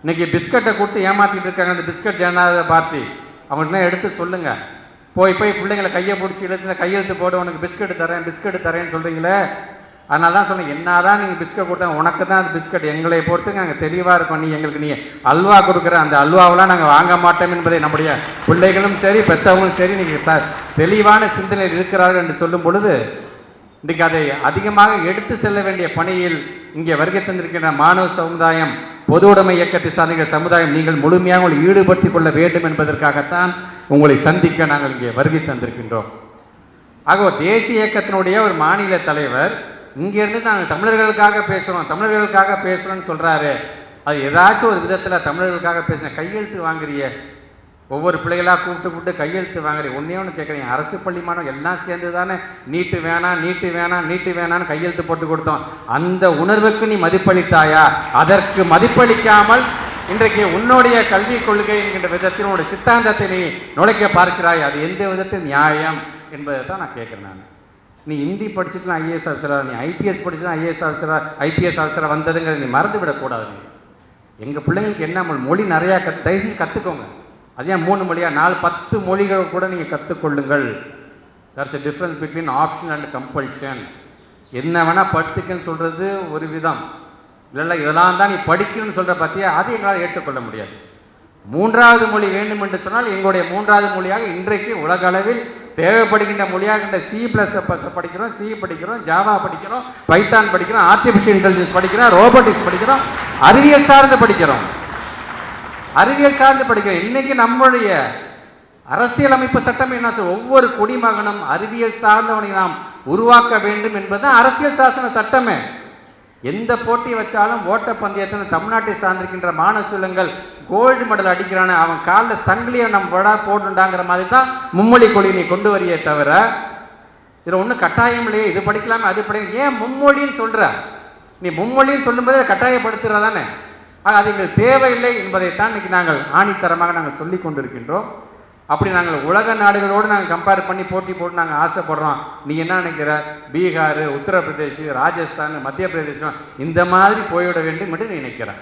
இன்னைக்கு பிஸ்கட்டை கொடுத்து ஏமாற்றிட்டு இருக்காங்க. அந்த பிஸ்கட் ஜனதா பார்ட்டி அவங்கள்ட்ட எடுத்து சொல்லுங்க. போய் பிள்ளைங்களை கையை பிடிச்சி இழுத்து கையெழுத்து போட உனக்கு பிஸ்கட் தரேன்னு சொல்கிறீங்களே. அதனால தான் சொன்னேன், என்ன தான் நீங்கள் பிஸ்கட் கொடுத்தா உனக்கு தான் அந்த பிஸ்கட், எங்களை பொறுத்துங்க நாங்கள் தெளிவாக இருக்கோம். நீ அல்வா கொடுக்குற அந்த அல்வாவெலாம் நாங்கள் வாங்க மாட்டோம் என்பதை நம்முடைய பிள்ளைகளும் சரி பெற்றவங்களும் சரி நீங்கள் தெளிவான சிந்தனையில் இருக்கிறார்கள் என்று சொல்லும் பொழுது இன்றைக்கு அதை அதிகமாக எடுத்து செல்ல வேண்டிய பணியில் இங்கே வருகை தந்திருக்கின்ற மாணவ சமுதாயம், பொது உடைமை இயக்கத்தை சார்ந்த சமுதாயம் நீங்கள் முழுமையாக உங்களை ஈடுபடுத்திக் கொள்ள வேண்டும் என்பதற்காகத்தான் உங்களை சந்திக்க நாங்கள் இங்கே வருகை தந்திருக்கின்றோம். ஆக ஒரு தேசிய இயக்கத்தினுடைய ஒரு மாநில தலைவர் இங்கேருந்து நாங்கள் தமிழர்களுக்காக பேசுகிறோம்னு சொல்கிறாரு. அது ஏதாச்சும் ஒரு விதத்தில் தமிழர்களுக்காக பேசுகிறேன். கையெழுத்து வாங்குறிய ஒவ்வொரு பிள்ளைகளாக கூப்பிட்டு கையெழுத்து வாங்குறீ. ஒன்றே ஒன்று கேட்குறீங்க, அரசு பள்ளி மாணவன் எல்லாம் சேர்ந்து தானே நீட்டு வேணான்னு கையெழுத்து போட்டு கொடுத்தோம். அந்த உணர்வுக்கு நீ மதிப்பளித்தாயா? அதற்கு மதிப்பளிக்காமல் இன்றைக்கு உன்னுடைய கல்விக் கொள்கை என்கின்ற விதத்தில் உன்னுடைய சித்தாந்தத்தை நீ நுழைக்க பார்க்கிறாய். அது எந்த விதத்தில் நியாயம் என்பதை தான் நான் கேட்குறேன். நீ ஹிந்தி படிச்சுட்டுலாம் ஐஏஎஸ் ஆஃபீஸராக, நீ ஐபிஎஸ் படிச்சுலாம் ஐபிஎஸ் ஆஃபீஸராக வந்ததுங்கிறத நீ மறந்து விடக்கூடாது. எங்கள் பிள்ளைங்களுக்கு என்ன மொழி நிறையா தயவுசெய்து கற்றுக்கோங்க. அது ஏன் 3 மொழியா 4 10 மொழிகள் கூட நீங்கள் கற்றுக்கொள்ளுங்கள். That's a difference between option and compulsion. என்ன வேணால் படித்துக்கன்னு சொல்கிறது ஒரு விதம், இல்லை இதெல்லாம் தான் நீ படிக்கணும்னு சொல்கிற பற்றியா, அது எங்களால் ஏற்றுக்கொள்ள முடியாது. 3வது மொழி வேண்டும் என்று சொன்னால் எங்களுடைய 3வது மொழியாக இன்றைக்கு உலக அளவில் தேவைப்படுகின்ற மொழியாக C++ படிக்கிறோம், C படிக்கிறோம், ஜாவா படிக்கிறோம், பைத்தான் படிக்கிறோம், ஆர்டிஃபிஷியல் இன்டெலிஜென்ஸ் படிக்கிறோம், ரோபோட்டிக்ஸ் படிக்கிறோம், அறிவியல் சார்ந்து படிக்கிறோம். இன்னைக்கு நம்முடைய அரசியலமைப்பு சட்டம் என்ன, ஒவ்வொரு குடிமகனும் அறிவியல் சார்ந்தவனை நாம் உருவாக்க வேண்டும் என்பது அரசியல் சாசன சட்டமே. எந்த போட்டி வச்சாலும் ஓட்டப்பந்தயத்தில் தமிழ்நாட்டை சார்ந்திருக்கின்ற மாணவ செல்வங்கள் கோல்டு மெடல் அடிக்கிறான அவன் காலில் சங்கிலியை நம்ம போட்டுண்டாங்கிற மாதிரி தான் மும்மொழி கொள்கையை கொண்டு வரியே தவிர இதில் ஒன்றும் கட்டாயம் இல்லையே. இது படிக்கலாமே அது படிக்க, ஏன் மும்மொழின்னு சொல்கிற? நீ மும்மொழின்னு சொல்லும்போது அதை கட்டாயப்படுத்துகிறதானே. அது எங்களுக்கு தேவையில்லை என்பதைத்தான் இன்றைக்கி நாங்கள் ஆணித்தரமாக நாங்கள் சொல்லி கொண்டிருக்கின்றோம். அப்படி நாங்கள் உலக நாடுகளோடு நாங்கள் கம்பேர் பண்ணி போட்டி போட்டு நாங்கள் ஆசைப்படுறோம். நீ என்ன நினைக்கிற? பீகார், உத்தரப்பிரதேஷ், ராஜஸ்தான், மத்திய பிரதேசம் இந்த மாதிரி போய்விட வேண்டும் என்று நீ நினைக்கிறேன்.